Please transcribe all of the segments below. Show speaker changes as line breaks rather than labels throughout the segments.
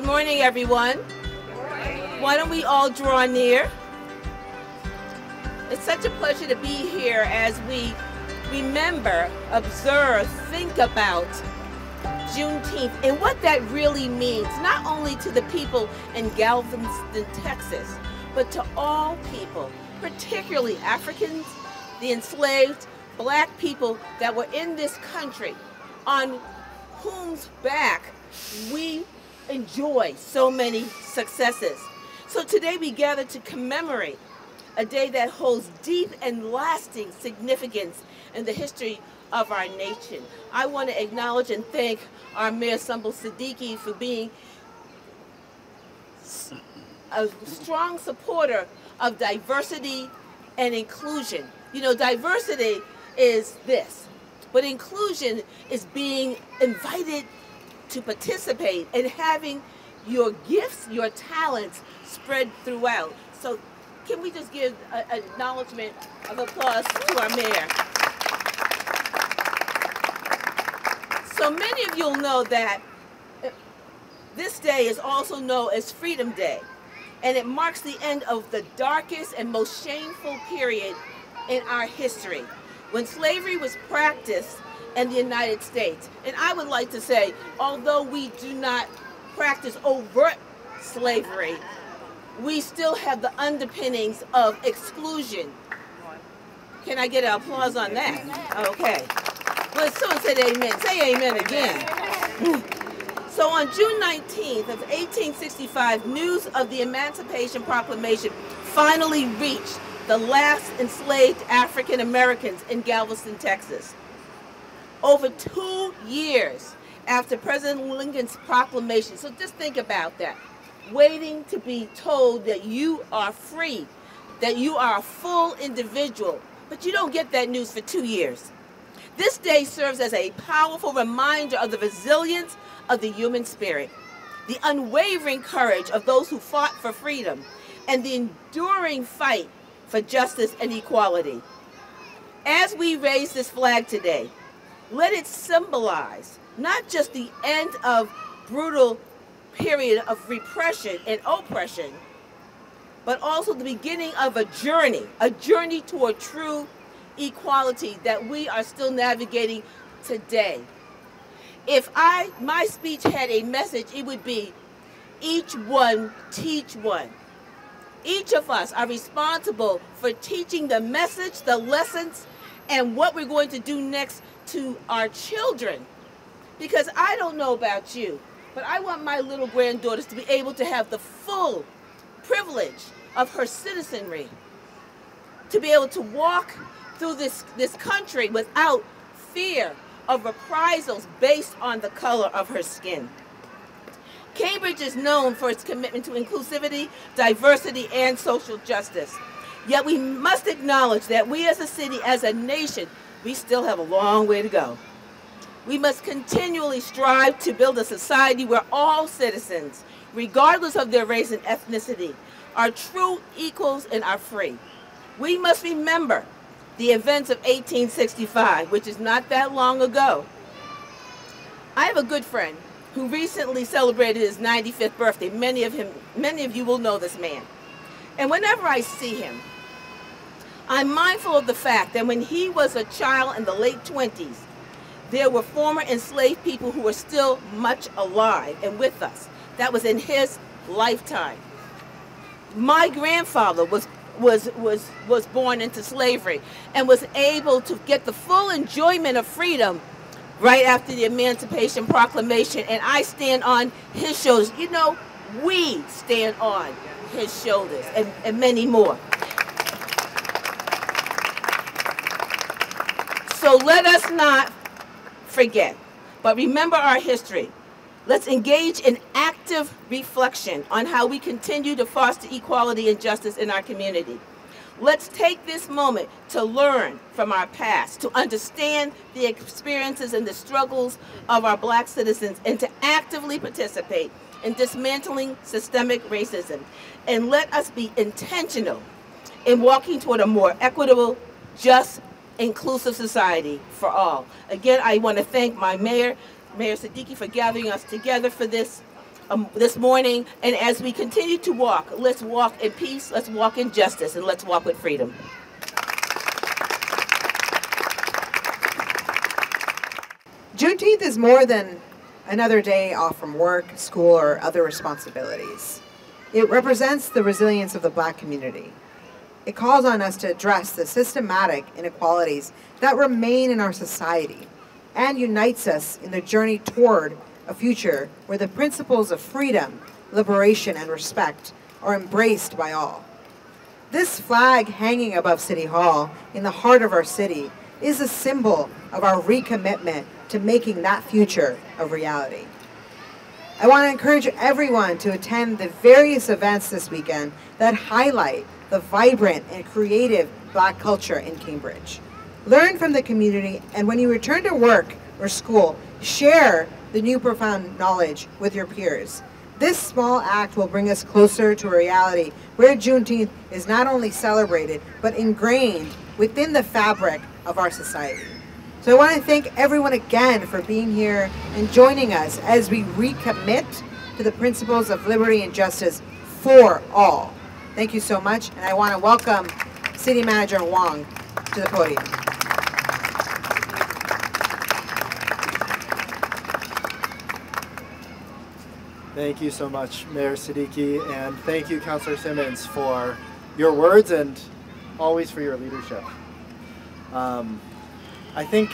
Good morning, everyone. Why don't we all draw near? It's such a pleasure to be here as we remember, observe, think about Juneteenth and what that really means, not only to the people in Galveston, Texas, but to all people, particularly Africans, the enslaved, black people that were in this country, on whose back we enjoy so many successes. So today we gather to commemorate a day that holds deep and lasting significance in the history of our nation. I want to acknowledge and thank our Mayor Sumbul Siddiqui for being a strong supporter of diversity and inclusion. You know, diversity is this, but inclusion is being invited to participate and having your gifts, your talents spread throughout. So can we just give an acknowledgement of applause to our mayor? So many of you will know that this day is also known as Freedom Day, and it marks the end of the darkest and most shameful period in our history, when slavery was practiced in the United States. And I would like to say, although we do not practice overt slavery, we still have the underpinnings of exclusion. Can I get an applause on that? Okay. Well, someone said amen. Say amen again. So on June 19th of 1865, news of the Emancipation Proclamation finally reached the last enslaved African Americans in Galveston, Texas. Over 2 years after President Lincoln's proclamation. So just think about that. Waiting to be told that you are free, that you are a full individual, but you don't get that news for 2 years. This day serves as a powerful reminder of the resilience of the human spirit, the unwavering courage of those who fought for freedom, and the enduring fight for justice and equality. As we raise this flag today, let it symbolize not just the end of brutal period of repression and oppression, but also the beginning of a journey toward true equality that we are still navigating today. If my speech had a message, it would be, each one teach one. Each of us are responsible for teaching the message, the lessons, and what we're going to do next to our children. Because I don't know about you, but I want my little granddaughters to be able to have the full privilege of her citizenry, to be able to walk through this country without fear of reprisals based on the color of her skin. Cambridge is known for its commitment to inclusivity, diversity, and social justice. Yet we must acknowledge that we as a city, as a nation, we still have a long way to go. We must continually strive to build a society where all citizens, regardless of their race and ethnicity, are true equals and are free. We must remember the events of 1865, which is not that long ago. I have a good friend who recently celebrated his 95th birthday. Many of you will know this man. And whenever I see him, I'm mindful of the fact that when he was a child in the late 20s, there were former enslaved people who were still much alive and with us. That was in his lifetime. My grandfather was born into slavery and was able to get the full enjoyment of freedom right after the Emancipation Proclamation, and I stand on his shoulders. You know, we stand on his shoulders, and many more. So let us not forget, but remember our history. Let's engage in active reflection on how we continue to foster equality and justice in our community. Let's take this moment to learn from our past, to understand the experiences and the struggles of our black citizens, and to actively participate in dismantling systemic racism. And let us be intentional in walking toward a more equitable, just, inclusive society for all. Again, I want to thank my Mayor Siddiqui, for gathering us together for this this morning. And as we continue to walk, let's walk in peace, let's walk in justice, and let's walk with freedom.
Juneteenth is more than another day off from work, school, or other responsibilities. It represents the resilience of the Black community. It calls on us to address the systematic inequalities that remain in our society and unites us in the journey toward a future where the principles of freedom, liberation, and respect are embraced by all. This flag hanging above City Hall in the heart of our city is a symbol of our recommitment to making that future a reality. I want to encourage everyone to attend the various events this weekend that highlight the vibrant and creative Black culture in Cambridge. Learn from the community, and when you return to work or school, share the new profound knowledge with your peers. This small act will bring us closer to a reality where Juneteenth is not only celebrated, but ingrained within the fabric of our society. So I want to thank everyone again for being here and joining us as we recommit to the principles of liberty and justice for all. Thank you so much, and I want to welcome City Manager Wong to the podium.
Thank you so much, Mayor Siddiqui, and thank you, Councilor Simmons, for your words and always for your leadership. I think,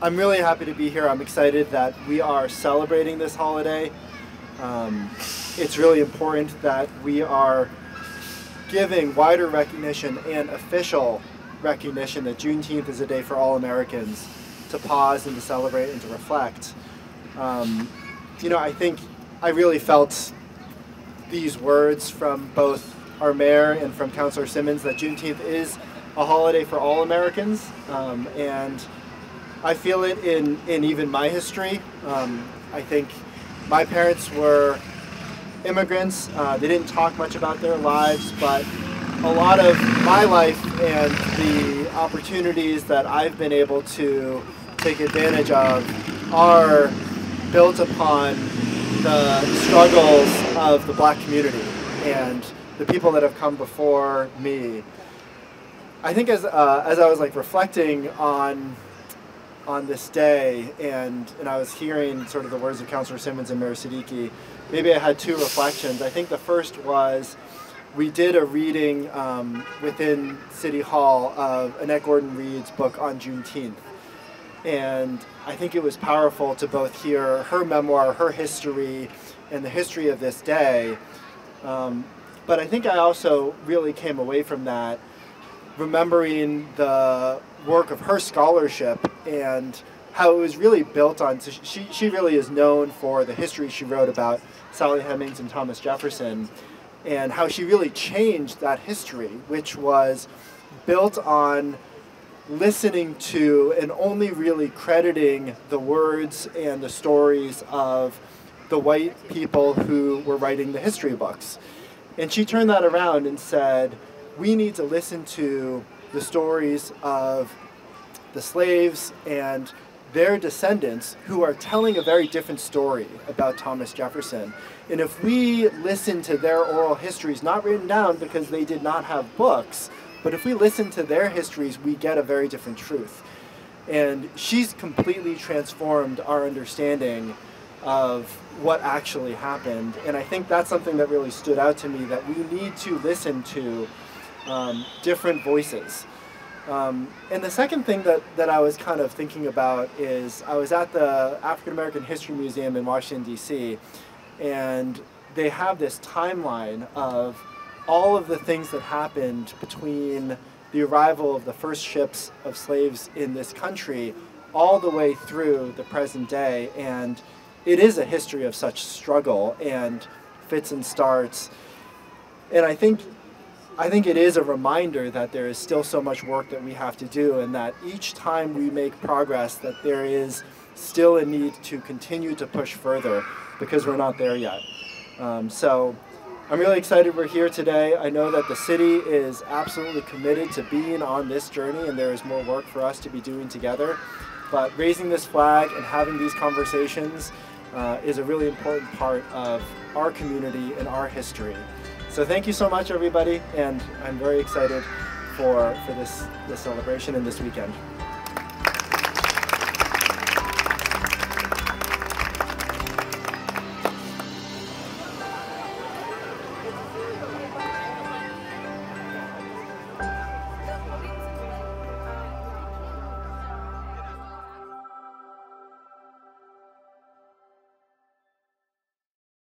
I'm really happy to be here. I'm excited that we are celebrating this holiday. It's really important that we are giving wider recognition and official recognition that Juneteenth is a day for all Americans to pause and to celebrate and to reflect. I think I really felt these words from both our mayor and from Councilor Simmons that Juneteenth is a holiday for all Americans, and I feel it in even my history. I think my parents were immigrants. They didn't talk much about their lives, but a lot of my life and the opportunities that I've been able to take advantage of are built upon the struggles of the Black community and the people that have come before me. I think as I was reflecting on this day and I was hearing sort of the words of Councilor Simmons and Mayor Siddiqui, maybe I had two reflections. I think the first was we did a reading within City Hall of Annette Gordon Reed's book on Juneteenth. And I think it was powerful to both hear her memoir, her history, and the history of this day. But I think I also really came away from that remembering the work of her scholarship and how it was really built on, so she really is known for the history she wrote about Sally Hemings and Thomas Jefferson, and how she really changed that history, which was built on listening to and only really crediting the words and the stories of the white people who were writing the history books. And she turned that around and said, we need to listen to the stories of the slaves and their descendants who are telling a very different story about Thomas Jefferson. And if we listen to their oral histories, not written down because they did not have books, but if we listen to their histories, we get a very different truth. And she's completely transformed our understanding of what actually happened. And I think that's something that really stood out to me, that we need to listen to different voices. And the second thing that I was kind of thinking about is I was at the African American History Museum in Washington, D.C., and they have this timeline of all of the things that happened between the arrival of the first ships of slaves in this country all the way through the present day. And it is a history of such struggle and fits and starts. And I think it is a reminder that there is still so much work that we have to do, and that each time we make progress, that there is still a need to continue to push further because we're not there yet. So I'm really excited we're here today. I know that the city is absolutely committed to being on this journey, and there is more work for us to be doing together. But raising this flag and having these conversations is a really important part of our community and our history. So thank you so much, everybody, and I'm very excited for this celebration and this weekend.